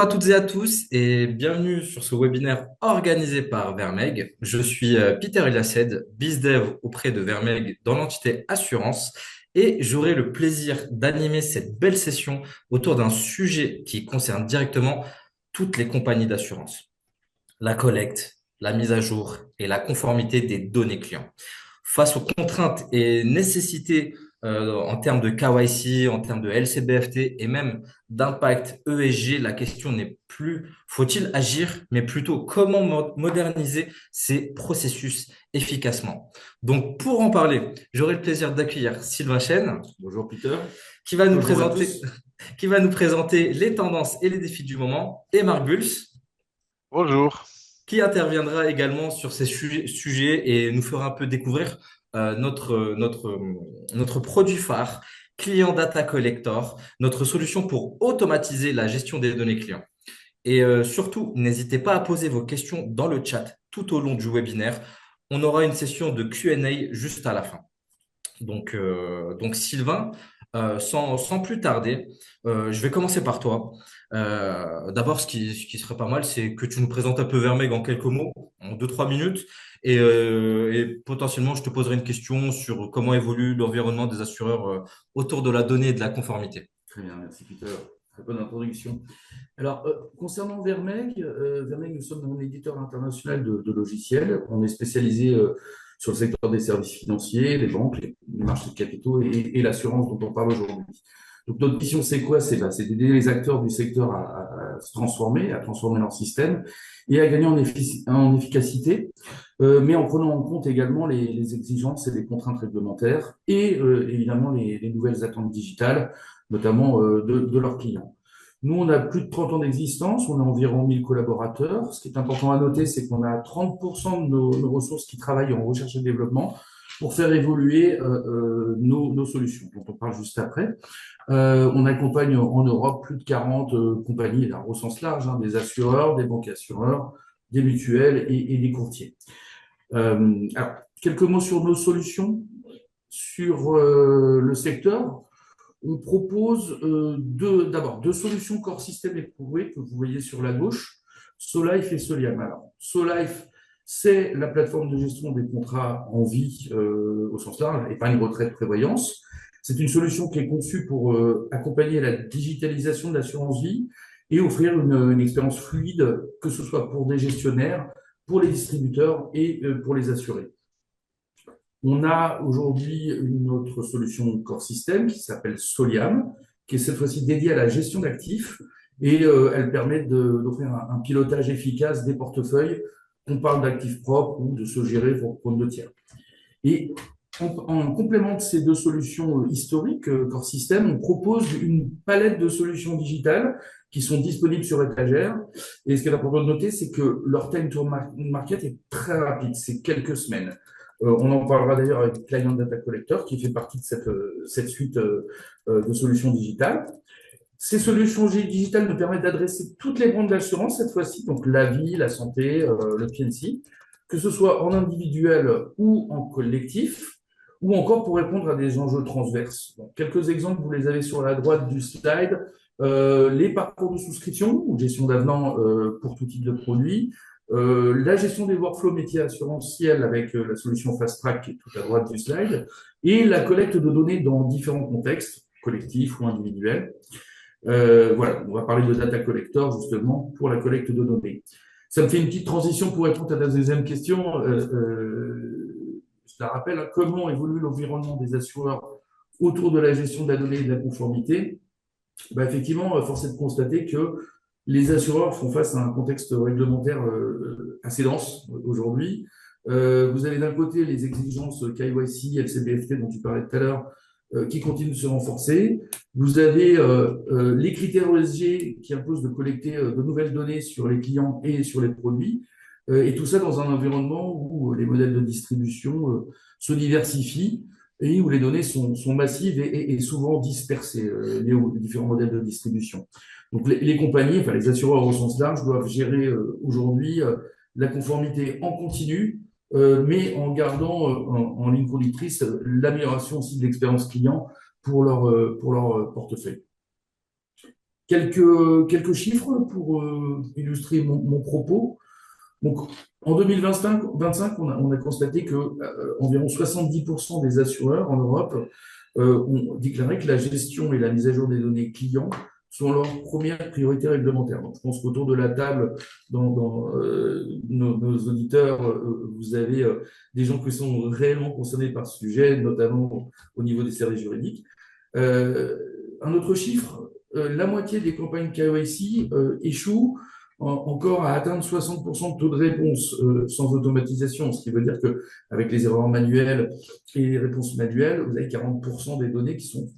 à toutes et à tous et bienvenue sur ce webinaire organisé par Vermeg. Je suis Peter Eliased, BizDev auprès de Vermeg dans l'entité assurance et j'aurai le plaisir d'animer cette belle session autour d'un sujet qui concerne directement toutes les compagnies d'assurance, la collecte, la mise à jour et la conformité des données clients. Face aux contraintes et nécessités en termes de KYC, en termes de LCBFT et même d'impact ESG, la question n'est plus faut-il agir, mais plutôt comment moderniser ces processus efficacement. Donc pour en parler, j'aurai le plaisir d'accueillir Sylvain Chen Bonjour Peter, qui va nous bonjour à présenter, tous. qui va nous présenter les tendances et les défis du moment, et Marc Bulls Bonjour. qui interviendra également sur ces sujets et nous fera un peu découvrir notre produit phare, Client Data Collector, notre solution pour automatiser la gestion des données clients. Et surtout, n'hésitez pas à poser vos questions dans le chat tout au long du webinaire. On aura une session de Q&A juste à la fin. Donc Sylvain, sans plus tarder, je vais commencer par toi. D'abord, ce qui serait pas mal, c'est que tu nous présentes un peu Vermeg en quelques mots, en 2-3 minutes, et potentiellement, je te poserai une question sur comment évolue l'environnement des assureurs autour de la donnée et de la conformité. Très bien, merci Peter. Très bonne introduction. Alors, concernant Vermeg, nous sommes un éditeur international de logiciels. On est spécialisé sur le secteur des services financiers, les banques, les marchés de capitaux et l'assurance dont on parle aujourd'hui. Donc, notre mission, c'est quoi? C'est d'aider les acteurs du secteur à se transformer, à transformer leur système et à gagner en efficacité, mais en prenant en compte également les exigences et les contraintes réglementaires et évidemment les nouvelles attentes digitales, notamment de leurs clients. Nous, on a plus de 30 ans d'existence, on a environ 1000 collaborateurs. Ce qui est important à noter, c'est qu'on a 30% de nos ressources qui travaillent en recherche et développement pour faire évoluer nos solutions, dont on parle juste après. On accompagne en Europe plus de 40 compagnies, là, au sens large, hein, des assureurs, des banques assureurs, des mutuelles et des courtiers. Alors, quelques mots sur nos solutions, sur le secteur. On propose d'abord deux solutions core système éprouvées que vous voyez sur la gauche, Solife et Soliam. Alors, Solife, c'est la plateforme de gestion des contrats en vie au sens large, épargne retraite prévoyance. C'est une solution qui est conçue pour accompagner la digitalisation de l'assurance vie et offrir une expérience fluide, que ce soit pour des gestionnaires, pour les distributeurs et pour les assurés. On a aujourd'hui une autre solution core system qui s'appelle Soliam, qui est cette fois-ci dédiée à la gestion d'actifs et elle permet d'offrir un pilotage efficace des portefeuilles, qu'on parle d'actifs propres ou de se gérer pour compte de tiers. Et en complément de ces deux solutions historiques, core system, on propose une palette de solutions digitales qui sont disponibles sur étagère. Et ce qui est important de noter, c'est que leur time to market est très rapide, c'est quelques semaines. On en parlera d'ailleurs avec Client Data Collector, qui fait partie de cette suite de solutions digitales. Ces solutions digitales nous permettent d'adresser toutes les branches d'assurance cette fois-ci, donc la vie, la santé, le P&C, que ce soit en individuel ou en collectif, ou encore pour répondre à des enjeux transverses. Donc, quelques exemples, vous les avez sur la droite du slide. Les parcours de souscription ou gestion d'avenant pour tout type de produit, la gestion des workflows métiers assurantiels avec la solution Fast Track qui est tout à droite du slide, et la collecte de données dans différents contextes, collectifs ou individuels. Voilà, on va parler de data collector justement pour la collecte de données. Ça me fait une petite transition pour répondre à ta deuxième question. Je te rappelle, hein, comment évolue l'environnement des assureurs autour de la gestion de la donnée et de la conformité. Ben, effectivement, force est de constater que les assureurs font face à un contexte réglementaire assez dense aujourd'hui. Vous avez d'un côté les exigences KYC, LCBFT dont tu parlais tout à l'heure, qui continuent de se renforcer. Vous avez les critères ESG qui imposent de collecter de nouvelles données sur les clients et sur les produits. Et tout ça dans un environnement où les modèles de distribution se diversifient et où les données sont massives et souvent dispersées liées aux différents modèles de distribution. Donc les compagnies, enfin les assureurs au sens large, doivent gérer aujourd'hui la conformité en continu, mais en gardant en ligne conductrice l'amélioration aussi de l'expérience client pour leur portefeuille. Quelques chiffres pour illustrer mon propos. Donc, en 2025, on a constaté que environ 70% des assureurs en Europe ont déclaré que la gestion et la mise à jour des données clients sont leurs premières priorités réglementaires. Donc, je pense qu'autour de la table, dans nos auditeurs, vous avez des gens qui sont réellement concernés par ce sujet, notamment au niveau des services juridiques. Euh, un autre chiffre, la moitié des campagnes KYC échouent encore à atteindre 60% de taux de réponse sans automatisation, ce qui veut dire qu'avec les erreurs manuelles et les réponses manuelles, vous avez 40% des données qui sont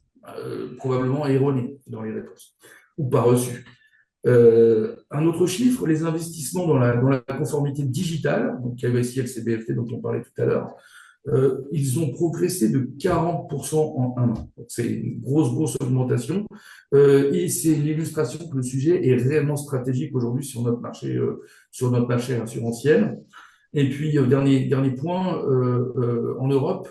probablement erronées dans les réponses ou pas reçues. Un autre chiffre, les investissements dans la conformité digitale, donc KYC, LCBFT dont on parlait tout à l'heure, ils ont progressé de 40% en un an. C'est une grosse augmentation. Et c'est l'illustration que le sujet est réellement stratégique aujourd'hui sur notre marché assurantiel. Et puis, dernier point, en Europe,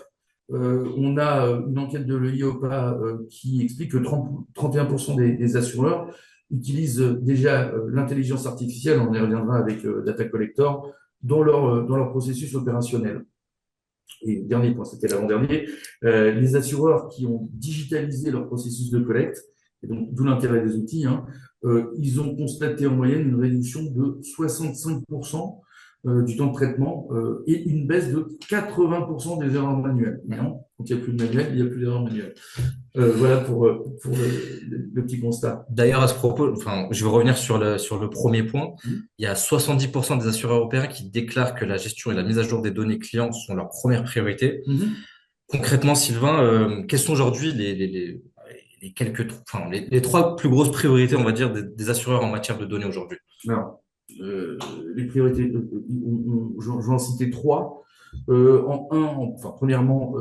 on a une enquête de l'EIOPA qui explique que 31% des assureurs utilisent déjà l'intelligence artificielle, on y reviendra avec Data Collector, dans leur processus opérationnel. Et dernier point, c'était l'avant-dernier, les assureurs qui ont digitalisé leur processus de collecte, et donc d'où l'intérêt des outils, hein, ils ont constaté en moyenne une réduction de 65% du temps de traitement et une baisse de 80% des erreurs manuelles. Maintenant, quand il n'y a plus de manuel, il n'y a plus d'erreurs manuelles. Voilà pour le petit constat. D'ailleurs, à ce propos, enfin, je vais revenir sur le premier point. Mhm. Il y a 70% des assureurs européens qui déclarent que la gestion et la mise à jour des données clients sont leurs premières priorités. Mhm. Concrètement, Sylvain, quelles sont aujourd'hui les trois plus grosses priorités, on va dire, des assureurs en matière de données aujourd'hui? Alors, les priorités, j'en vais en citer trois. Premièrement,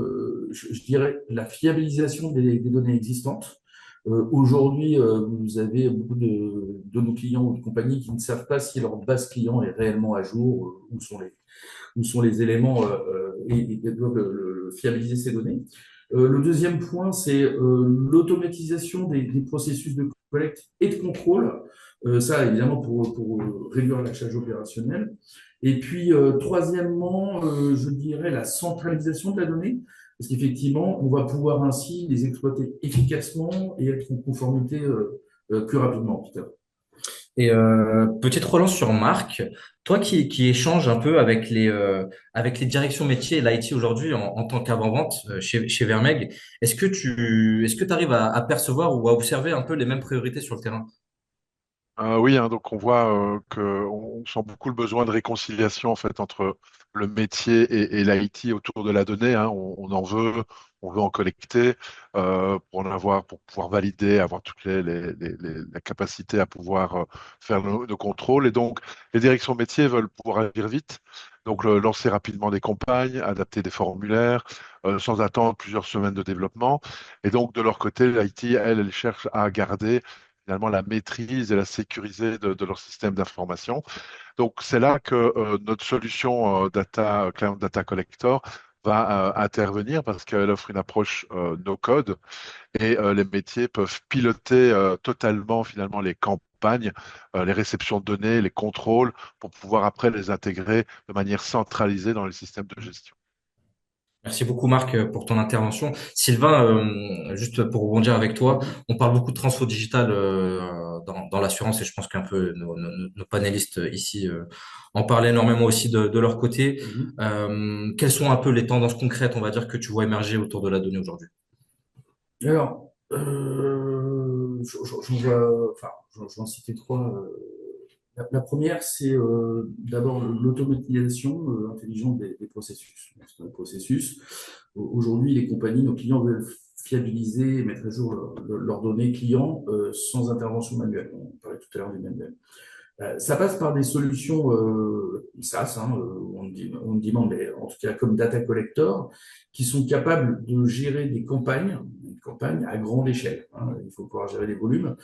je dirais la fiabilisation des données existantes. Aujourd'hui, vous avez beaucoup de nos clients ou de compagnies qui ne savent pas si leur base client est réellement à jour, où sont les éléments et doivent fiabiliser ces données. Le deuxième point, c'est l'automatisation des processus de collecte et de contrôle. Ça, évidemment, pour réduire la charge opérationnelle. Et puis, troisièmement, je dirais la centralisation de la donnée, parce qu'effectivement, on va pouvoir ainsi les exploiter efficacement et être en conformité plus rapidement, Peter. Et petite relance sur Marc, toi qui échanges un peu avec les directions métiers et l'IT aujourd'hui en tant qu'avant-vente chez Vermeg, est-ce que tu arrives à percevoir ou à observer un peu les mêmes priorités sur le terrain? Oui, hein, donc on voit qu'on sent beaucoup le besoin de réconciliation en fait entre le métier et l'IT autour de la donnée, hein. On en veut, on veut en collecter pour en avoir, pour pouvoir valider, avoir toutes la capacité à pouvoir faire nos contrôles. Et donc les directions métiers veulent pouvoir agir vite, donc lancer rapidement des campagnes, adapter des formulaires, sans attendre plusieurs semaines de développement. Et donc de leur côté, l'IT, elle cherche à garder finalement la maîtrise et la sécurité de leur système d'information. Donc c'est là que notre solution Client Data Collector va intervenir parce qu'elle offre une approche no-code et les métiers peuvent piloter totalement finalement les campagnes, les réceptions de données, les contrôles pour pouvoir après les intégrer de manière centralisée dans les systèmes de gestion. Merci beaucoup Marc pour ton intervention. Sylvain, juste pour rebondir avec toi, Mhm. on parle beaucoup de transfo digital dans l'assurance et je pense qu'un peu nos panélistes ici en parlent énormément aussi de leur côté. Mhm. Quelles sont un peu les tendances concrètes, on va dire, que tu vois émerger autour de la donnée aujourd'hui? Alors, je vais en citer trois. La première, c'est d'abord l'automatisation intelligente des processus. C'est un processus. Aujourd'hui, les compagnies, nos clients veulent fiabiliser et mettre à jour leurs données clients sans intervention manuelle. On parlait tout à l'heure du manuel. Ça passe par des solutions SaaS, hein, on demande, mais en tout cas comme Data Collector, qui sont capables de gérer des campagnes à grande échelle, hein. Il faut pouvoir gérer les volumes,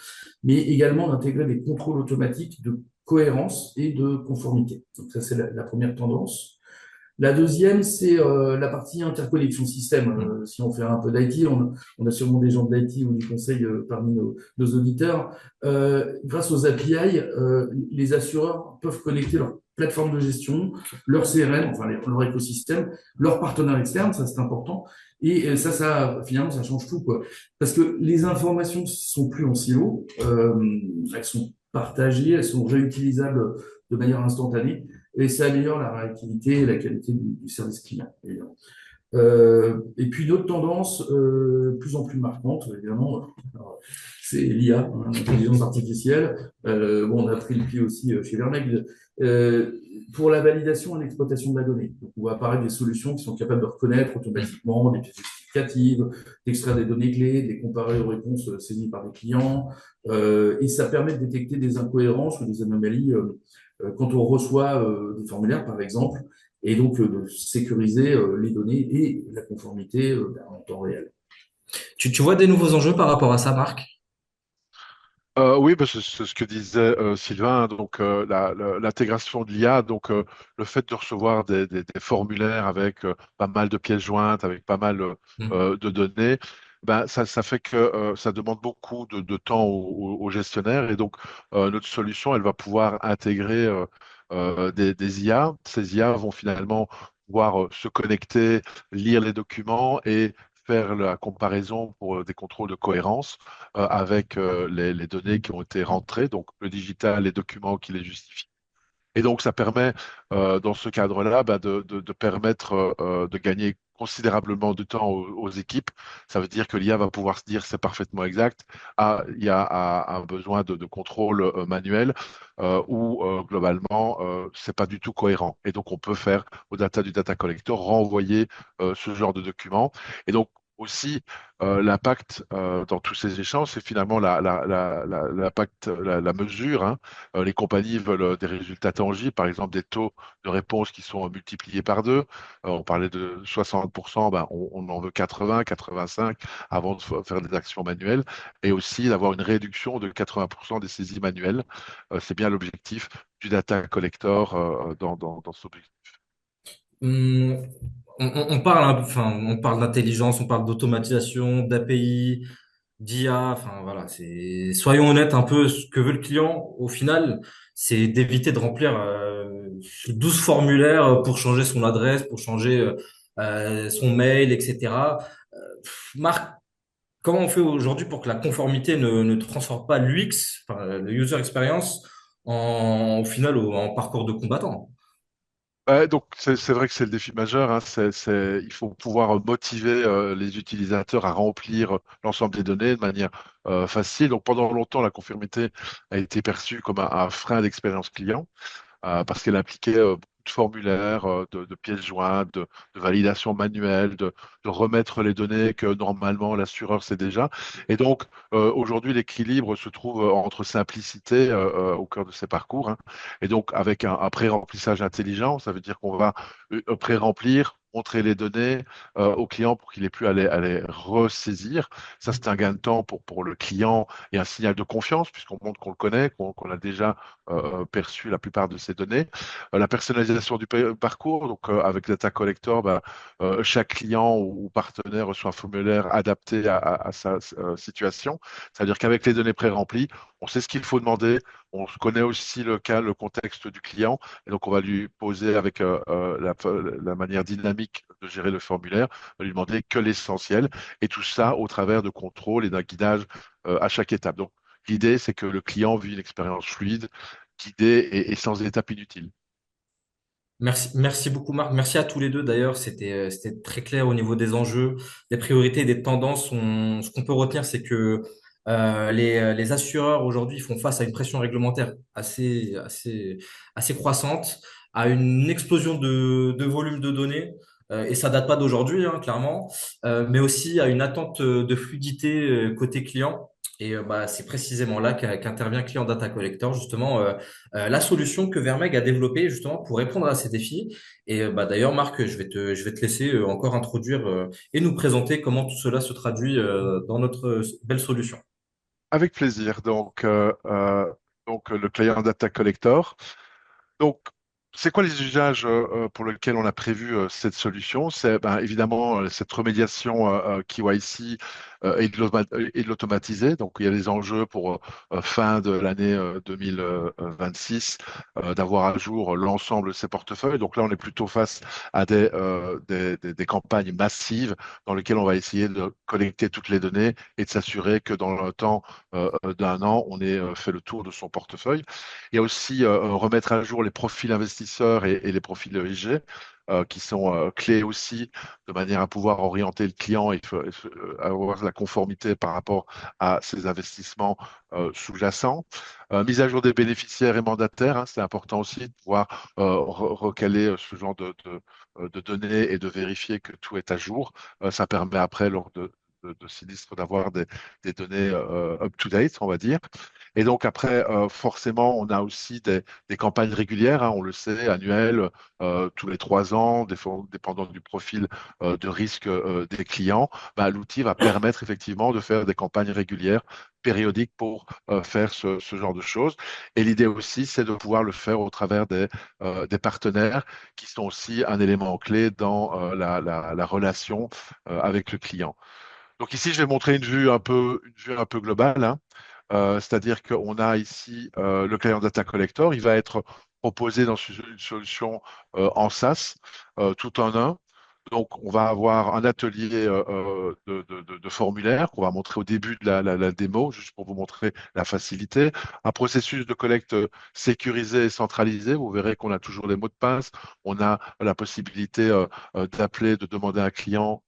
mais également d'intégrer des contrôles automatiques de cohérence et de conformité. Donc ça, c'est la première tendance. La deuxième, c'est la partie interconnexion système. Hmm. Si on fait un peu d'IT, on a sûrement des gens de l'IT ou du conseil parmi nos auditeurs. Grâce aux API, les assureurs peuvent connecter leur plateforme de gestion, leur CRM, enfin leur écosystème, leurs partenaires externes, ça c'est important. Et ça, finalement, ça change tout, quoi. Parce que les informations sont plus en silo, elles sont partagées, elles sont réutilisables de manière instantanée et ça améliore la réactivité et la qualité du service client, évidemment. Et puis une autre tendance, plus en plus marquante, évidemment, c'est l'IA, hein, l'intelligence artificielle. Bon, on a pris le pied aussi chez Vermeil pour la validation et l'exploitation de la donnée. Donc, on va apparaître des solutions qui sont capables de reconnaître automatiquement des pièces justificatives, d'extraire des données clés, de les comparer aux réponses saisies par les clients. Et ça permet de détecter des incohérences ou des anomalies quand on reçoit des formulaires, par exemple, et donc de sécuriser les données et la conformité en temps réel. Tu vois des nouveaux enjeux par rapport à ça, Marc? Oui, bah, c'est ce que disait Sylvain, donc l'intégration de l'IA, donc le fait de recevoir des formulaires avec pas mal de pièces jointes, avec pas mal Hmm. de données, ben, ça fait que ça demande beaucoup de temps aux gestionnaires et donc notre solution, elle va pouvoir intégrer des IA. Ces IA vont finalement pouvoir se connecter, lire les documents et faire la comparaison pour des contrôles de cohérence avec les données qui ont été rentrées, donc le digital, les documents qui les justifient. Et donc, ça permet, dans ce cadre-là, bah, de permettre de gagner considérablement de temps aux équipes. Ça veut dire que l'IA va pouvoir se dire c'est parfaitement exact. Ah, il y a un besoin de contrôle manuel ou globalement, c'est pas du tout cohérent. Et donc, on peut faire au data du data collector renvoyer ce genre de documents. Et donc, aussi, l'impact dans tous ces échanges, c'est finalement l'impact, la mesure, hein. Les compagnies veulent des résultats tangibles, par exemple des taux de réponse qui sont multipliés par deux. On parlait de 60%, ben, on en veut 80, 85 avant de faire des actions manuelles, et aussi d'avoir une réduction de 80% des saisies manuelles. C'est bien l'objectif du data collector dans ce objectif. Hmm. On parle, enfin, on parle d'intelligence, on parle d'automatisation, d'API, d'IA. Enfin, voilà, soyons honnêtes un peu, ce que veut le client, au final, c'est d'éviter de remplir 12 formulaires pour changer son adresse, pour changer son mail, etc. Marc, comment on fait aujourd'hui pour que la conformité ne transforme pas l'UX, enfin, le user experience, au final, en parcours de combattant? Ouais, donc c'est vrai que c'est le défi majeur, hein. Il faut pouvoir motiver les utilisateurs à remplir l'ensemble des données de manière facile. Donc pendant longtemps, la conformité a été perçue comme un frein d'expérience client. Parce qu'elle impliquait beaucoup de formulaires, de pièces jointes, de validation manuelle, de remettre les données que normalement l'assureur sait déjà. Et donc, aujourd'hui, l'équilibre se trouve entre simplicité au cœur de ces parcours, hein, et donc avec un pré-remplissage intelligent, ça veut dire qu'on va pré-remplir, montrer les données au client pour qu'il ait plus à les ressaisir. Ça, c'est un gain de temps pour le client et un signal de confiance, puisqu'on montre qu'on le connaît, qu'on a déjà perçu la plupart de ces données. La personnalisation du parcours, donc avec Data Collector, bah, chaque client ou partenaire reçoit un formulaire adapté à sa situation. C'est-à-dire qu'avec les données pré-remplies, on sait ce qu'il faut demander, on connaît aussi le cas, le contexte du client, et donc on va lui poser avec la manière dynamique de gérer le formulaire, on va lui demander que l'essentiel, et tout ça au travers de contrôles et d'un guidage à chaque étape. Donc, l'idée, c'est que le client vit une expérience fluide, guidée et sans étape inutile. Merci beaucoup, Marc. Merci à tous les deux d'ailleurs. C'était très clair au niveau des enjeux, des priorités, des tendances. Ce qu'on peut retenir, c'est que les assureurs aujourd'hui font face à une pression réglementaire assez croissante, à une explosion de volume de données. Et ça date pas d'aujourd'hui, hein, clairement, mais aussi à une attente de fluidité côté client. Et bah, c'est précisément là qu'intervient Client Data Collector, justement, la solution que Vermeg a développée justement pour répondre à ces défis. Et bah, d'ailleurs, Marc, je vais te laisser encore introduire et nous présenter comment tout cela se traduit dans notre belle solution. Avec plaisir. Donc, le Client Data Collector. Donc, C'est quoi les usages pour lesquels on a prévu cette solution? C'est ben, évidemment cette remédiation KYC et de l'automatiser. Donc, il y a des enjeux pour fin de l'année 2026 d'avoir à jour l'ensemble de ces portefeuilles. Donc là, on est plutôt face à des campagnes massives dans lesquelles on va essayer de collecter toutes les données et de s'assurer que dans le temps d'un an, on ait fait le tour de son portefeuille. Il y a aussi remettre à jour les profils investisseurs et les profils de ESG, qui sont clés aussi, de manière à pouvoir orienter le client et avoir la conformité par rapport à ses investissements sous-jacents. Mise à jour des bénéficiaires et mandataires, hein, c'est important aussi de pouvoir recaler ce genre de données et de vérifier que tout est à jour. Ça permet après, lors de sinistres, d'avoir des données up-to-date, on va dire. Et donc après, forcément, on a aussi des campagnes régulières, hein, on le sait, annuelles, tous les 3 ans, dépendant du profil de risque des clients. Bah, l'outil va permettre effectivement de faire des campagnes régulières, périodiques pour faire ce genre de choses. Et l'idée aussi, c'est de pouvoir le faire au travers des partenaires qui sont aussi un élément clé dans la relation avec le client. Donc ici, je vais montrer une vue un peu globale, hein. C'est-à-dire qu'on a ici le Client Data Collector. Il va être proposé dans une solution en SaaS, tout en un. Donc, on va avoir un atelier de formulaire qu'on va montrer au début de la démo, juste pour vous montrer la facilité. Un processus de collecte sécurisé et centralisé. Vous verrez qu'on a toujours les mots de passe. On a la possibilité d'appeler, de demander à un client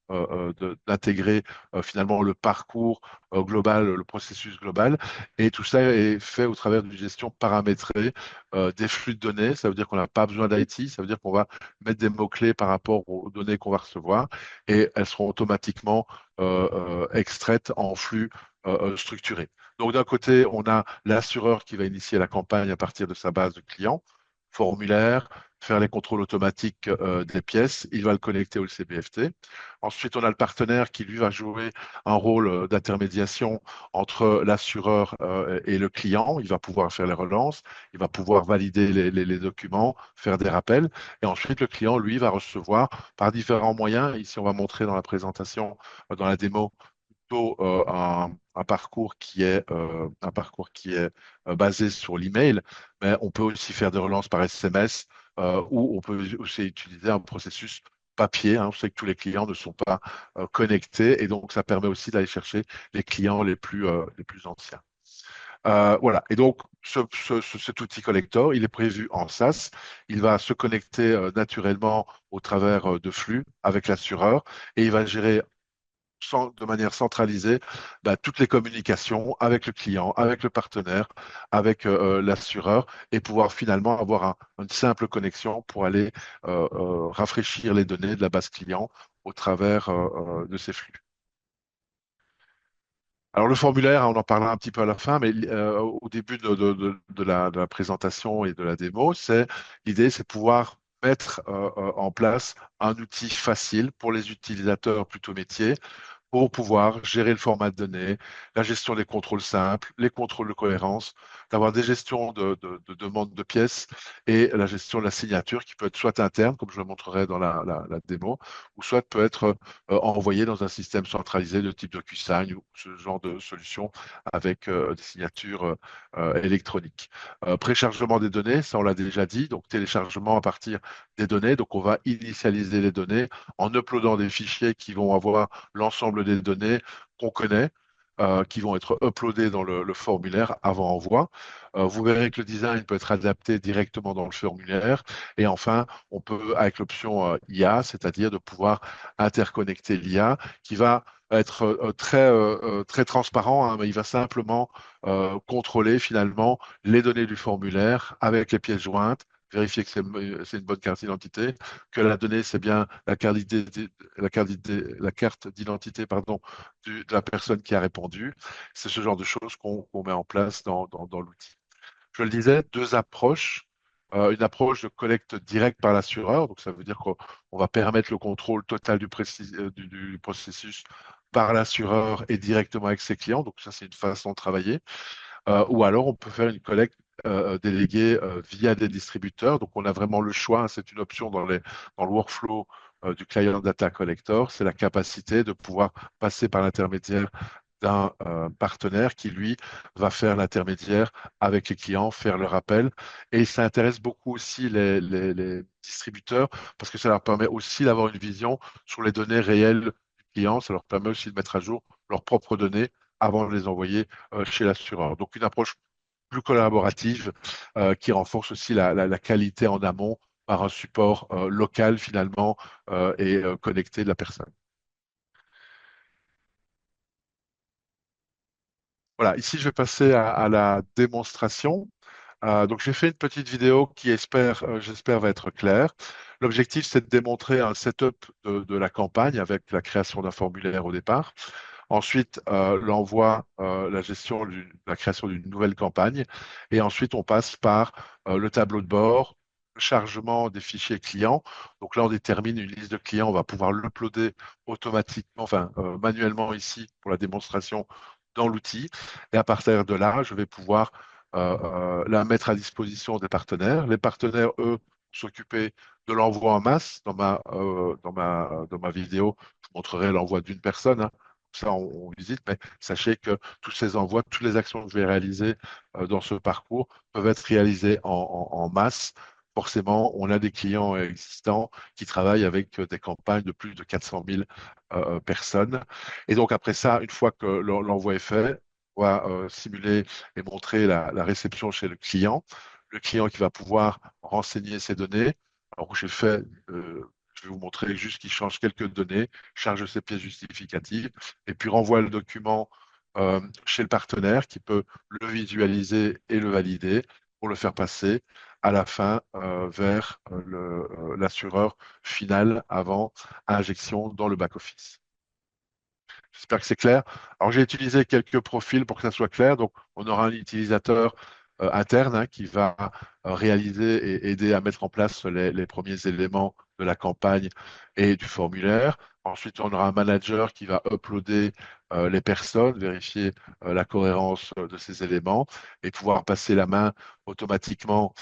d'intégrer finalement le parcours global, le processus global. Et tout ça est fait au travers d'une gestion paramétrée des flux de données. Ça veut dire qu'on n'a pas besoin d'IT. Ça veut dire qu'on va mettre des mots-clés par rapport aux données qu'on va recevoir et elles seront automatiquement extraites en flux structurés. Donc d'un côté, on a l'assureur qui va initier la campagne à partir de sa base de clients, formulaire, faire les contrôles automatiques des pièces, il va le connecter au CBFT. Ensuite, on a le partenaire qui, lui, va jouer un rôle d'intermédiation entre l'assureur et le client. Il va pouvoir faire les relances, il va pouvoir valider les documents, faire des rappels. Et ensuite, le client, lui, va recevoir par différents moyens. Ici, on va montrer dans la présentation, dans la démo, plutôt un parcours qui est basé sur l'email, mais on peut aussi faire des relances par SMS ou on peut aussi utiliser un processus papier, hein. On sait que tous les clients ne sont pas connectés et donc ça permet aussi d'aller chercher les clients les plus anciens. Voilà. Et donc, cet outil collector, il est prévu en SaaS. Il va se connecter naturellement au travers de flux avec l'assureur et il va gérer de manière centralisée toutes les communications avec le client, avec le partenaire, avec l'assureur et pouvoir finalement avoir une simple connexion pour aller rafraîchir les données de la base client au travers de ces flux. Alors le formulaire, hein, on en parlera un petit peu à la fin, mais au début de la présentation et de la démo, l'idée, c'est pouvoir mettre en place un outil facile pour les utilisateurs plutôt métiers pour pouvoir gérer le format de données, la gestion des contrôles simples, les contrôles de cohérence, d'avoir des gestions de demandes de pièces et la gestion de la signature qui peut être soit interne, comme je le montrerai dans la démo, ou soit peut être envoyée dans un système centralisé de type DocuSign ou ce genre de solution avec des signatures électroniques. Préchargement des données, ça on l'a déjà dit, donc téléchargement à partir des données. Donc on va initialiser les données en uploadant des fichiers qui vont avoir l'ensemble des données qu'on connaît, qui vont être uploadées dans le formulaire avant envoi. Vous verrez que le design peut être adapté directement dans le formulaire. Et enfin, on peut, avec l'option IA, c'est-à-dire de pouvoir interconnecter l'IA, qui va être très transparent, hein, mais il va simplement contrôler finalement les données du formulaire avec les pièces jointes, vérifier que c'est une bonne carte d'identité, que la donnée, c'est bien la carte d'identité, pardon, de la personne qui a répondu. C'est ce genre de choses qu'on met en place dans l'outil. Je le disais, deux approches. Une approche de collecte directe par l'assureur, donc ça veut dire qu'on va permettre le contrôle total du processus par l'assureur et directement avec ses clients. Donc ça, c'est une façon de travailler. Ou alors, on peut faire une collecte délégués via des distributeurs. Donc, on a vraiment le choix, hein, c'est une option dans le workflow du Client Data Collector, c'est la capacité de pouvoir passer par l'intermédiaire d'un partenaire qui, lui, va faire l'intermédiaire avec les clients, faire le rappel. Et ça intéresse beaucoup aussi les distributeurs parce que ça leur permet aussi d'avoir une vision sur les données réelles du client. Ça leur permet aussi de mettre à jour leurs propres données avant de les envoyer chez l'assureur. Donc, une approche plus collaborative qui renforce aussi la qualité en amont par un support local finalement et connecté de la personne. Voilà, ici je vais passer à la démonstration. Donc j'ai fait une petite vidéo qui j'espère va être claire. L'objectif c'est de démontrer un setup de la campagne avec la création d'un formulaire au départ. Ensuite, l'envoi, la gestion, la création d'une nouvelle campagne. Et ensuite, on passe par le tableau de bord, le chargement des fichiers clients. Donc là, on détermine une liste de clients. On va pouvoir l'uploader automatiquement, enfin manuellement ici pour la démonstration dans l'outil. Et à partir de là, je vais pouvoir la mettre à disposition des partenaires. Les partenaires, eux, s'occuper de l'envoi en masse. Dans ma vidéo, je montrerai l'envoi d'une personne, hein. Ça, on visite, mais sachez que tous ces envois, toutes les actions que je vais réaliser dans ce parcours peuvent être réalisées en masse. Forcément, on a des clients existants qui travaillent avec des campagnes de plus de 400 000 personnes. Et donc, après ça, une fois que l'envoi est fait, on va simuler et montrer la réception chez le client. Le client qui va pouvoir renseigner ses données. Alors, je vais vous montrer juste qu'il change quelques données, charge ses pièces justificatives et puis renvoie le document chez le partenaire qui peut le visualiser et le valider pour le faire passer à la fin vers l'assureur final avant injection dans le back-office. J'espère que c'est clair. Alors, j'ai utilisé quelques profils pour que ça soit clair. Donc, on aura un utilisateur interne hein, qui va réaliser et aider à mettre en place les premiers éléments de la campagne et du formulaire. Ensuite, on aura un manager qui va uploader les personnes, vérifier la cohérence de ces éléments et pouvoir passer la main automatiquement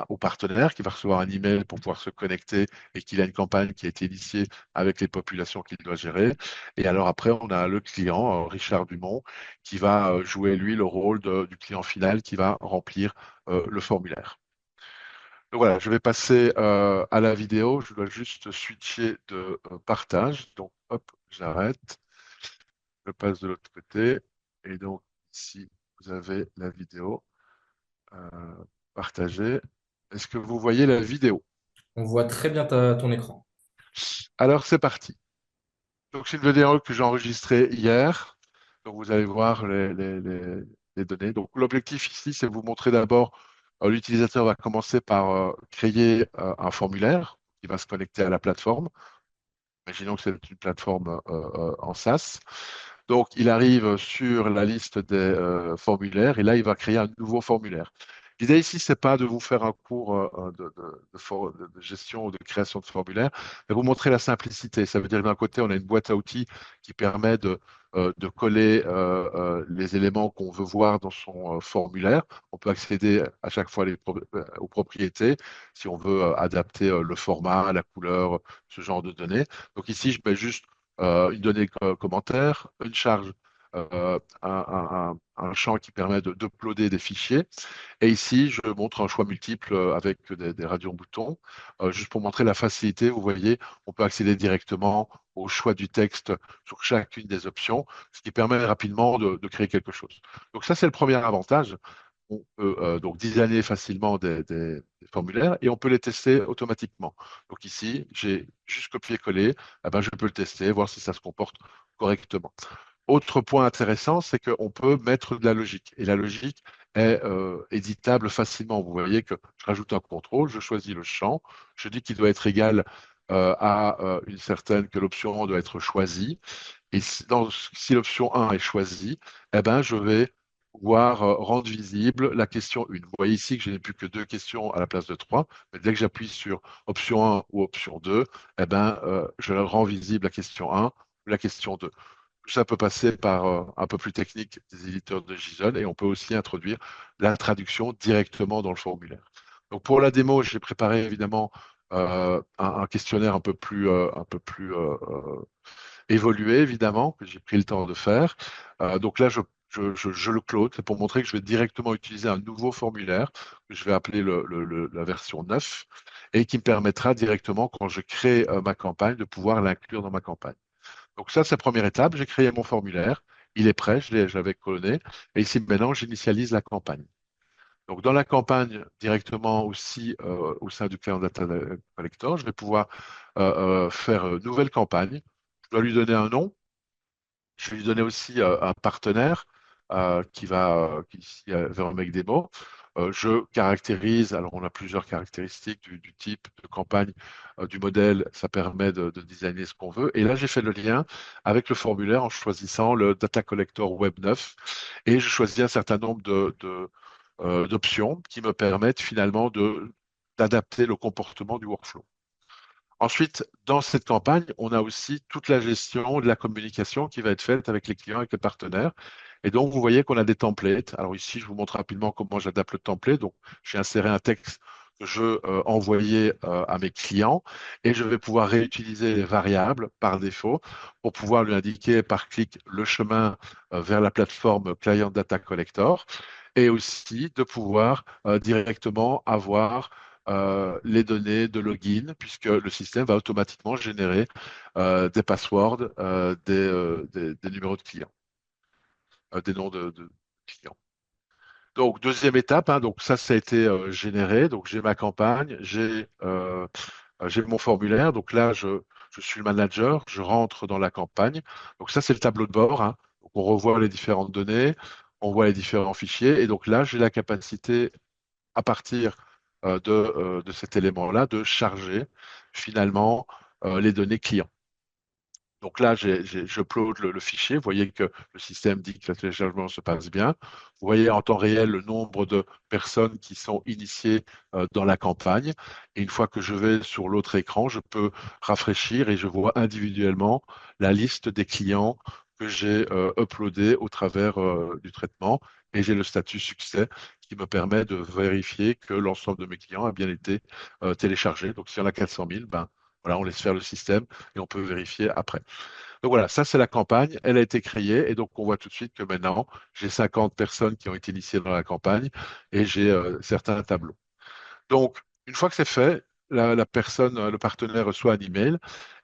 au partenaire qui va recevoir un email pour pouvoir se connecter et qu'il a une campagne qui a été initiée avec les populations qu'il doit gérer. Et alors après, on a le client, Richard Dumont, qui va jouer, lui, le rôle du client final qui va remplir le formulaire. Donc voilà, je vais passer à la vidéo. Je dois juste switcher de partage. Donc, hop, j'arrête. Je passe de l'autre côté. Et donc, ici, vous avez la vidéo euh, partagée. Est-ce que vous voyez la vidéo? On voit très bien ton écran. Alors, c'est parti. Donc, c'est une vidéo que j'ai enregistrée hier. Donc, vous allez voir les données. Donc, l'objectif ici, c'est de vous montrer d'abord, l'utilisateur va commencer par créer un formulaire qui va se connecter à la plateforme. Imaginons que c'est une plateforme en SaaS. Donc, il arrive sur la liste des formulaires et là, il va créer un nouveau formulaire. L'idée ici, c'est pas de vous faire un cours de gestion ou de création de formulaire, mais vous montrer la simplicité. Ça veut dire que d'un côté, on a une boîte à outils qui permet de coller les éléments qu'on veut voir dans son formulaire. On peut accéder à chaque fois aux propriétés si on veut adapter le format, la couleur, ce genre de données. Donc ici, je mets juste une donnée commentaire, une charge, un champ qui permet d'uploader des fichiers. Et ici, je montre un choix multiple avec des radios-boutons. Juste pour montrer la facilité, vous voyez, on peut accéder directement au choix du texte sur chacune des options, ce qui permet rapidement de créer quelque chose. Donc ça, c'est le premier avantage. On peut donc designer facilement des formulaires et on peut les tester automatiquement. Donc ici, j'ai juste copié-collé, eh ben, je peux le tester, voir si ça se comporte correctement. Autre point intéressant, c'est qu'on peut mettre de la logique. Et la logique est éditable facilement. Vous voyez que je rajoute un contrôle, je choisis le champ, je dis qu'il doit être égal à une certaine, que l'option 1 doit être choisie. Et si l'option 1 est choisie, eh ben, je vais pouvoir rendre visible la question 1. Vous voyez ici que je n'ai plus que deux questions à la place de trois, mais dès que j'appuie sur option 1 ou option 2, eh ben, je rends visible la question 1 ou la question 2. Ça peut passer par un peu plus technique des éditeurs de JSON et on peut aussi introduire la traduction directement dans le formulaire. Donc pour la démo, j'ai préparé évidemment un questionnaire un peu plus évolué, évidemment, que j'ai pris le temps de faire. Donc là, je le clone, c'est pour montrer que je vais directement utiliser un nouveau formulaire que je vais appeler la version 9 et qui me permettra directement, quand je crée ma campagne, de pouvoir l'inclure dans ma campagne. Donc ça, c'est la première étape. J'ai créé mon formulaire. Il est prêt, je l'avais cloné. Et ici, maintenant, j'initialise la campagne. Donc dans la campagne, directement aussi au sein du Client Data Collector, je vais pouvoir faire nouvelle campagne. Je dois lui donner un nom. Je vais lui donner aussi un partenaire qui ici vers un mec démo. Je caractérise, alors on a plusieurs caractéristiques du type de campagne, du modèle, ça permet de designer ce qu'on veut. Et là, j'ai fait le lien avec le formulaire en choisissant le Data Collector Web 9 et je choisis un certain nombre d'options qui me permettent finalement d'adapter le comportement du workflow. Ensuite, dans cette campagne, on a aussi toute la gestion de la communication qui va être faite avec les clients, avec les partenaires. Et donc, vous voyez qu'on a des templates. Alors ici, je vous montre rapidement comment j'adapte le template. Donc, j'ai inséré un texte que je veux envoyer à mes clients et je vais pouvoir réutiliser les variables par défaut pour pouvoir lui indiquer par clic le chemin vers la plateforme Client Data Collector et aussi de pouvoir directement avoir les données de login, puisque le système va automatiquement générer des passwords, des numéros de clients, des noms de clients. Donc, deuxième étape, hein, donc ça a été généré. Donc, j'ai ma campagne, j'ai mon formulaire. Donc là, je suis le manager, je rentre dans la campagne. Donc ça, c'est le tableau de bord, hein. Donc, on revoit les différentes données, on voit les différents fichiers. Et donc là, j'ai la capacité à partir de cet élément-là, de charger finalement les données clients. Donc là, j'upload le fichier. Vous voyez que le système dit que le téléchargement se passe bien. Vous voyez en temps réel le nombre de personnes qui sont initiées dans la campagne. Et une fois que je vais sur l'autre écran, je peux rafraîchir et je vois individuellement la liste des clients que j'ai uploadés au travers du traitement. Et j'ai le statut succès qui me permet de vérifier que l'ensemble de mes clients a bien été téléchargé. Donc, si on a 400 000, ben, voilà, on laisse faire le système et on peut vérifier après. Donc voilà, ça c'est la campagne, elle a été créée et donc on voit tout de suite que maintenant j'ai 50 personnes qui ont été initiées dans la campagne et j'ai certains tableaux. Donc une fois que c'est fait, la personne, le partenaire reçoit un email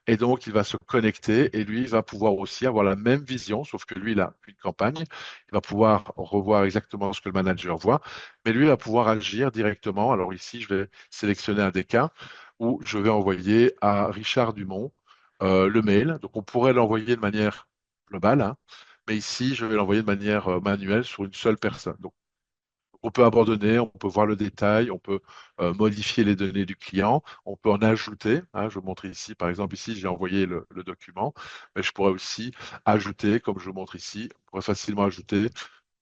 et donc il va se connecter et lui il va pouvoir aussi avoir la même vision, sauf que lui il a une campagne, il va pouvoir revoir exactement ce que le manager voit, mais lui il va pouvoir agir directement. Alors ici je vais sélectionner un des cas où je vais envoyer à Richard Dumont le mail. Donc on pourrait l'envoyer de manière globale, hein, mais ici je vais l'envoyer de manière manuelle sur une seule personne. Donc on peut abandonner, on peut voir le détail, on peut modifier les données du client, on peut en ajouter, hein. Je montre ici, par exemple, ici, j'ai envoyé le document, mais je pourrais aussi ajouter, comme je le montre ici, on pourrait facilement ajouter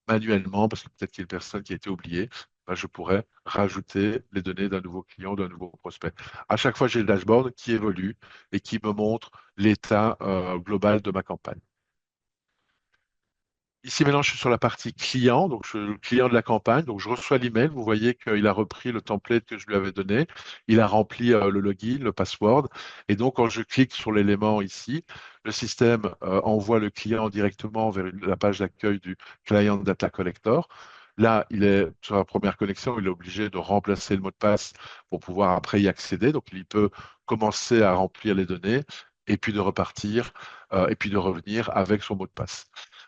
manuellement, parce que peut-être qu'il y a une personne qui a été oubliée, ben, je pourrais rajouter les données d'un nouveau client, d'un nouveau prospect. À chaque fois, j'ai le dashboard qui évolue et qui me montre l'état global de ma campagne. Ici, maintenant, je suis sur la partie client, donc je suis le client de la campagne. Donc, je reçois l'email. Vous voyez qu'il a repris le template que je lui avais donné. Il a rempli le login, le password. Et donc, quand je clique sur l'élément ici, le système envoie le client directement vers la page d'accueil du Client Data Collector. Là, il est sur la première connexion, il est obligé de remplacer le mot de passe pour pouvoir après y accéder. Donc, il peut commencer à remplir les données et puis de repartir et puis de revenir avec son mot de passe.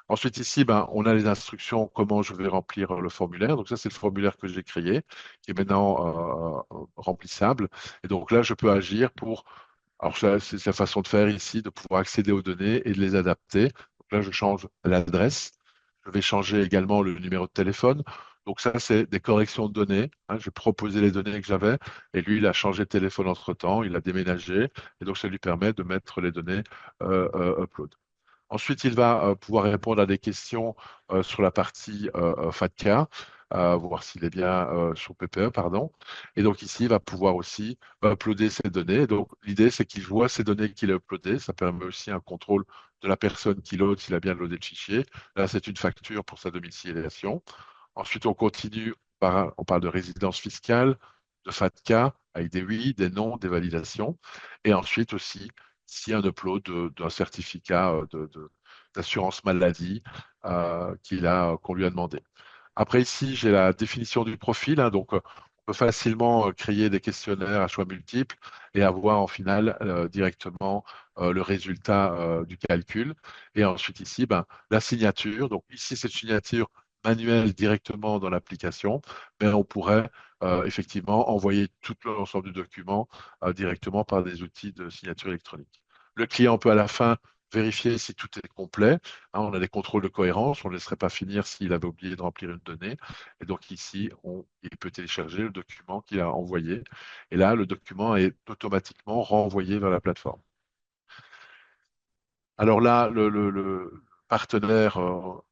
Ensuite, ici, ben, on a les instructions, comment je vais remplir le formulaire. Donc ça, c'est le formulaire que j'ai créé, qui est maintenant remplissable. Et donc là, je peux agir pour... Alors ça, c'est la façon de faire ici, de pouvoir accéder aux données et de les adapter. Donc là, je change l'adresse. Je vais changer également le numéro de téléphone. Donc ça, c'est des corrections de données, hein. Je proposais les données que j'avais et lui, il a changé de téléphone entre-temps, il a déménagé. Et donc, ça lui permet de mettre les données upload. Ensuite, il va pouvoir répondre à des questions sur la partie FATCA. voir s'il est bien sur PPE, pardon. Et donc ici, il va pouvoir aussi uploader ses données. Donc l'idée, c'est qu'il voit ces données qu'il a uploadées. Ça permet aussi un contrôle de la personne qui load, s'il a bien loadé le fichier. Là, c'est une facture pour sa domiciliation. Ensuite, on continue on parle de résidence fiscale, de FATCA, avec des oui, des non, des validations. Et ensuite aussi, s'il y a un upload d'un certificat d'assurance maladie qu'on lui a demandé. Après, ici, j'ai la définition du profil, hein, donc, on peut facilement créer des questionnaires à choix multiples et avoir en final directement le résultat du calcul. Et ensuite, ici, ben, la signature. Donc, ici, c'est une signature manuelle directement dans l'application, mais on pourrait effectivement envoyer tout l'ensemble du document directement par des outils de signature électronique. Le client peut à la fin vérifier si tout est complet. Hein, on a des contrôles de cohérence, on ne laisserait pas finir s'il avait oublié de remplir une donnée. Et donc ici, il peut télécharger le document qu'il a envoyé. Et là, le document est automatiquement renvoyé vers la plateforme. Alors là, le partenaire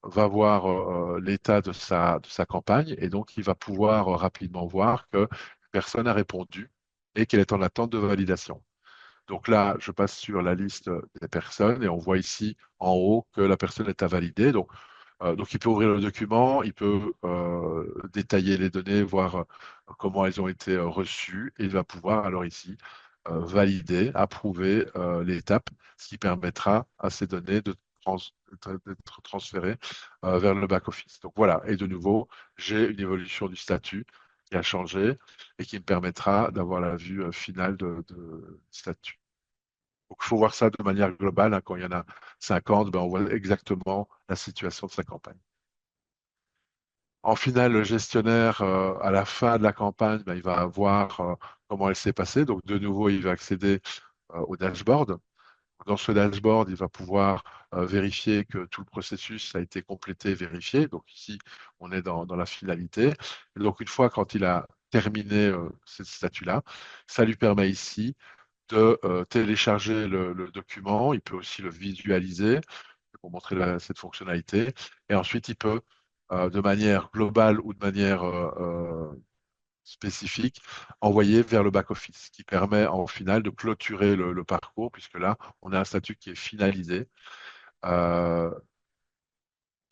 va voir l'état de sa campagne et donc il va pouvoir rapidement voir que personne n'a répondu et qu'elle est en attente de validation. Donc là, je passe sur la liste des personnes et on voit ici en haut que la personne est à valider. Donc il peut ouvrir le document, il peut détailler les données, voir comment elles ont été reçues et il va pouvoir alors ici valider, approuver l'étape, ce qui permettra à ces données d'être transférées vers le back-office. Donc voilà, et de nouveau, j'ai une évolution du statut qui a changé et qui me permettra d'avoir la vue finale de statut. Donc, il faut voir ça de manière globale, hein. Quand il y en a 50, ben, on voit exactement la situation de sa campagne. En final, le gestionnaire, à la fin de la campagne, ben, il va voir comment elle s'est passée. Donc, de nouveau, il va accéder au dashboard. Dans ce dashboard, il va pouvoir vérifier que tout le processus a été complété, vérifié. Donc, ici, on est dans la finalité. Et donc, une fois quand il a terminé ce statut-là, ça lui permet ici de télécharger le document. Il peut aussi le visualiser pour montrer cette fonctionnalité. Et ensuite, il peut, de manière globale ou de manière spécifique, envoyer vers le back-office, qui permet en final de clôturer le parcours, puisque là, on a un statut qui est finalisé euh,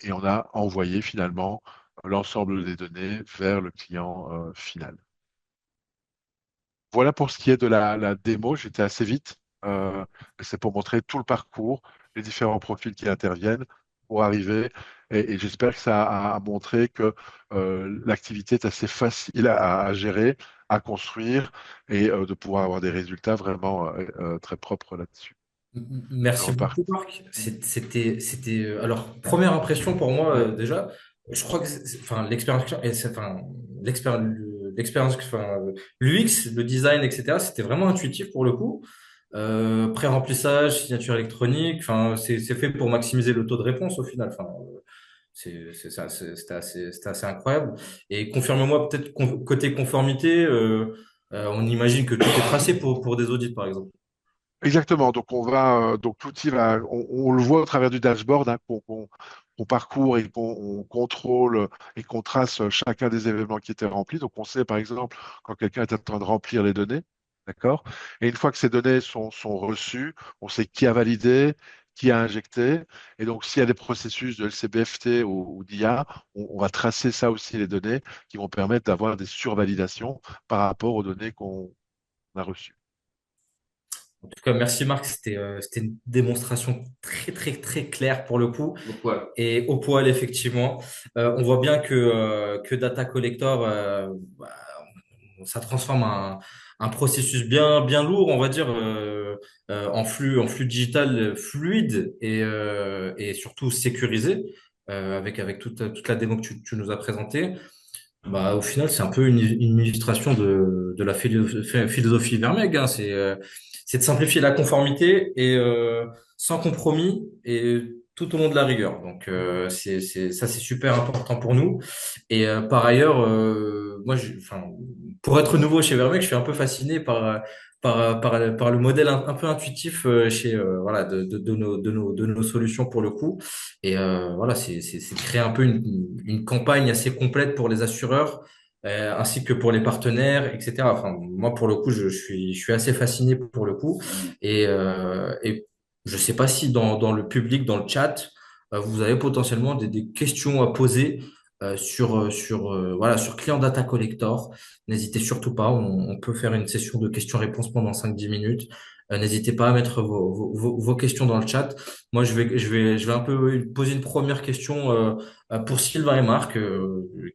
et on a envoyé finalement l'ensemble des données vers le client final. Voilà pour ce qui est de la démo. J'étais assez vite. Euh, c'est pour montrer tout le parcours, les différents profils qui interviennent pour arriver. Et j'espère que ça a montré que l'activité est assez facile à gérer, à construire et de pouvoir avoir des résultats vraiment très propres là-dessus. Je Merci repars. beaucoup, Marc. Alors, première impression pour moi, déjà, je crois que enfin, l'expérience, enfin, enfin, l'UX, le design, etc., c'était vraiment intuitif pour le coup. Pré-remplissage, signature électronique, enfin, c'est fait pour maximiser le taux de réponse au final. Enfin, c'était assez incroyable. Et confirme-moi peut-être côté conformité, on imagine que tout est tracé pour des audits, par exemple. Exactement. Donc donc l'outil on le voit au travers du dashboard, hein, qu'on parcourt et qu'on contrôle et qu'on trace chacun des événements qui étaient remplis. Donc on sait par exemple quand quelqu'un est en train de remplir les données, d'accord? Et une fois que ces données sont reçues, on sait qui a validé, qui a injecté. Et donc s'il y a des processus de LCBFT ou d'IA, on va tracer ça aussi les données qui vont permettre d'avoir des survalidations par rapport aux données qu'on a reçues. En tout cas, merci Marc, c'était une démonstration très très très claire pour le coup Donc, voilà. et au poil effectivement. On voit bien que Data Collector, bah, ça transforme un processus bien lourd, on va dire, en flux digital fluide et surtout sécurisé avec toute la démo que tu nous as présentée. Bah, au final, c'est un peu une illustration de la philosophie Vermeeg, hein. C'est de simplifier la conformité et sans compromis et tout au long de la rigueur. Donc, ça, c'est super important pour nous. Et par ailleurs, enfin, pour être nouveau chez Vermeeg, je suis un peu fasciné par le modèle un peu intuitif voilà de nos solutions pour le coup. Et voilà, c'est créer un peu une campagne assez complète pour les assureurs. Ainsi que pour les partenaires, etc. Enfin, moi, pour le coup, je suis assez fasciné pour le coup. Et je sais pas si dans le public, dans le chat, vous avez potentiellement des questions à poser voilà, sur Client Data Collector. N'hésitez surtout pas, on peut faire une session de questions-réponses pendant 5-10 minutes. N'hésitez pas à mettre vos questions dans le chat. Moi, je vais un peu poser une première question pour Sylvain et Marc.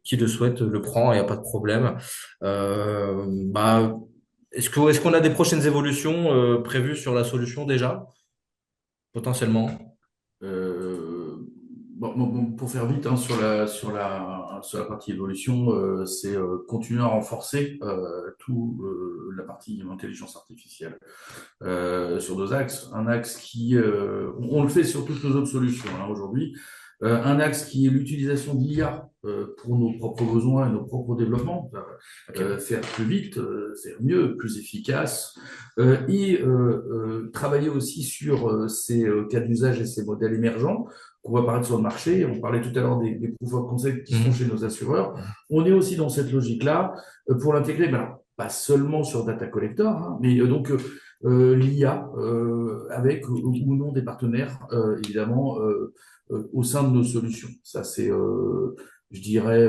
Qui le souhaite le prend, il n'y a pas de problème. Bah, est-ce qu'on a des prochaines évolutions prévues sur la solution déjà, potentiellement? Euh, pour faire vite hein, sur la partie évolution, c'est continuer à renforcer tout la partie intelligence artificielle sur deux axes. Un axe on le fait sur toutes nos autres solutions hein, aujourd'hui. Un axe qui est l'utilisation d'IA pour nos propres besoins et nos propres développements, Ok. faire plus vite, faire mieux, plus efficace, et travailler aussi sur ces cas d'usage et ces modèles émergents qu'on va apparaître sur le marché. On parlait tout à l'heure des proof of concept qui sont chez Mhm. nos assureurs. On est aussi dans cette logique-là pour l'intégrer, mais alors, pas seulement sur Data Collector, hein, mais l'IA avec ou non des partenaires, évidemment, au sein de nos solutions. Ça, c'est, je dirais,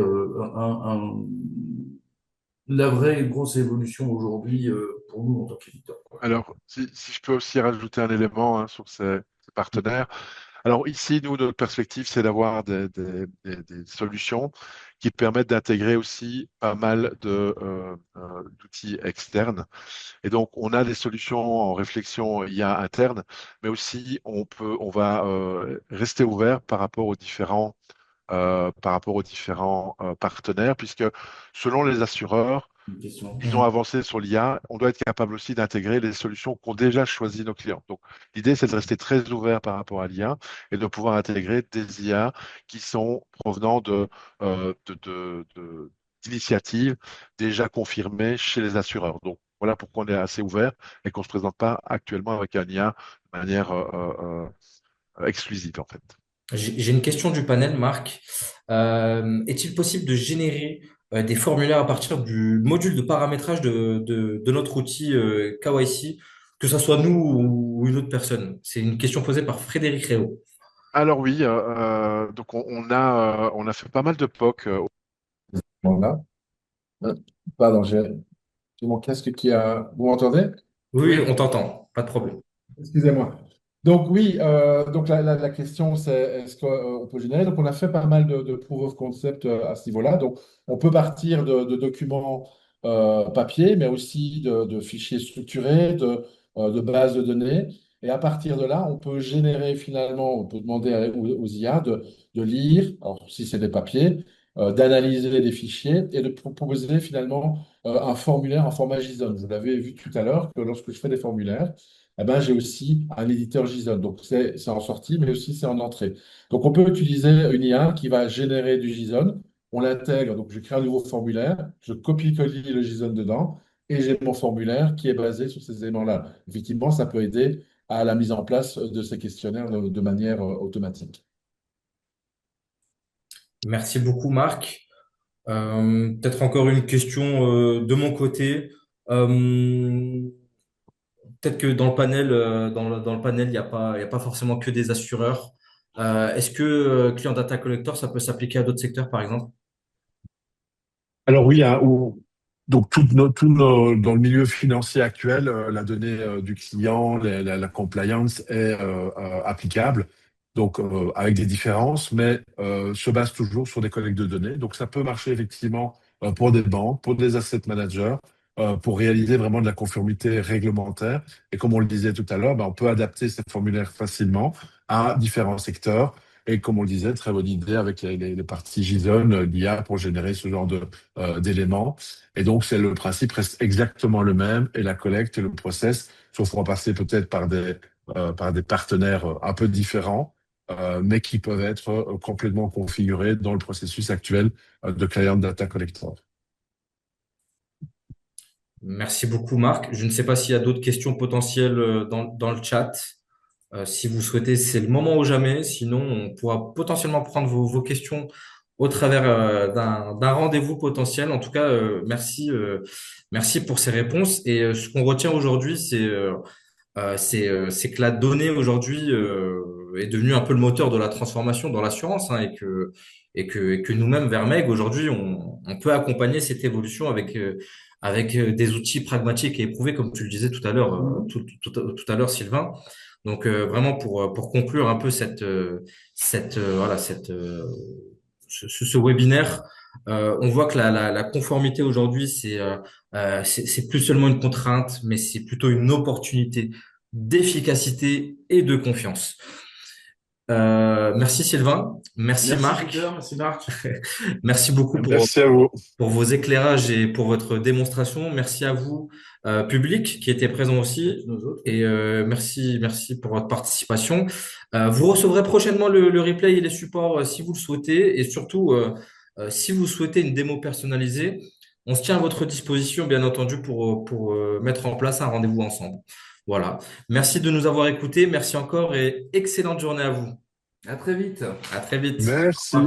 la vraie grosse évolution aujourd'hui pour nous en tant qu'éditeur. Alors, si je peux aussi rajouter un élément hein, sur ces partenaires. Alors ici, nous, notre perspective, c'est d'avoir des solutions qui permettent d'intégrer aussi pas mal d'outils externes. Et donc, on a des solutions en réflexion IA interne, mais aussi on va rester ouvert par rapport aux différents partenaires, puisque selon les assureurs, Une question. ils ont Mhm. avancé sur l'IA, on doit être capable aussi d'intégrer les solutions qu'ont déjà choisi nos clients. Donc, l'idée, c'est de rester très ouvert par rapport à l'IA et de pouvoir intégrer des IA qui sont provenant d'initiatives déjà confirmées chez les assureurs. Donc, voilà pourquoi on est assez ouvert et qu'on ne se présente pas actuellement avec un IA de manière exclusive, en fait. J'ai une question du panel, Marc. Est-il possible de générer des formulaires à partir du module de paramétrage de notre outil KYC, que ce soit nous ou une autre personne? C'est une question posée par Frédéric Réau. Alors oui, donc on a fait pas mal de POC. Voilà. Euh, Pardon, j'ai mon casque qui a. Vous m'entendez? Oui, Oui, on t'entend, pas de problème. Excusez-moi. Donc oui, donc la question c'est est-ce qu'on peut générer? Donc on a fait pas mal de proof of concept à ce niveau-là. Donc on peut partir de documents papier, mais aussi de fichiers structurés, de bases de données. Et à partir de là, on peut générer finalement, on peut demander aux IA de lire, alors si c'est des papiers, d'analyser des fichiers et de proposer finalement un formulaire en format JSON. Vous l'avez vu tout à l'heure que lorsque je fais des formulaires, eh ben, j'ai aussi un éditeur JSON. Donc, c'est en sortie, mais aussi c'est en entrée. Donc, on peut utiliser une IA qui va générer du JSON. On l'intègre. Donc, je crée un nouveau formulaire. Je copie-colle le JSON dedans. Et j'ai mon formulaire qui est basé sur ces éléments-là. Effectivement, ça peut aider à la mise en place de ces questionnaires de manière automatique. Merci beaucoup, Marc. Peut-être encore une question de mon côté. Euh, Peut-être que dans le panel, dans le panel, il y a pas forcément que des assureurs. Est-ce que Client Data Collector, ça peut s'appliquer à d'autres secteurs, par exemple? Alors oui, hein, donc dans le milieu financier actuel, la donnée du client, la compliance est applicable, donc avec des différences, mais se base toujours sur des collectes de données. Donc ça peut marcher effectivement pour des banques, pour des asset managers, pour réaliser vraiment de la conformité réglementaire. Et comme on le disait tout à l'heure, ben, on peut adapter ces formulaires facilement à différents secteurs. Et comme on le disait, très bonne idée avec les parties JSON, l'IA pour générer ce genre d'éléments. Et donc, le principe reste exactement le même et la collecte et le process, sauf qu'on va passer peut-être par des partenaires un peu différents, mais qui peuvent être complètement configurés dans le processus actuel de Client Data Collector. Merci beaucoup, Marc. Je ne sais pas s'il y a d'autres questions potentielles dans le chat. Si vous souhaitez, c'est le moment ou jamais. Sinon, on pourra potentiellement prendre vos questions au travers d'un rendez-vous potentiel. En tout cas, merci pour ces réponses. Et ce qu'on retient aujourd'hui, c'est que la donnée aujourd'hui est devenue un peu le moteur de la transformation dans l'assurance, hein, et que nous-mêmes, Vermeg, aujourd'hui, on peut accompagner cette évolution avec des outils pragmatiques et éprouvés, comme tu le disais tout à l'heure, tout à l'heure, Sylvain. Donc vraiment pour conclure un peu voilà ce webinaire, on voit que la conformité aujourd'hui c'est plus seulement une contrainte, mais c'est plutôt une opportunité d'efficacité et de confiance. Merci Sylvain, merci Merci Peter, Marc, merci Marc. merci beaucoup Merci à vous. pour vos éclairages et pour votre démonstration. Merci à vous, public, qui était présent aussi. Nos autres. Et merci pour votre participation. Vous recevrez prochainement le replay et les supports si vous le souhaitez. Et surtout, si vous souhaitez une démo personnalisée, on se tient à votre disposition, bien entendu, pour mettre en place un rendez-vous ensemble. Voilà. Merci de nous avoir écoutés. Merci encore et excellente journée à vous. À très vite. À très vite. Merci.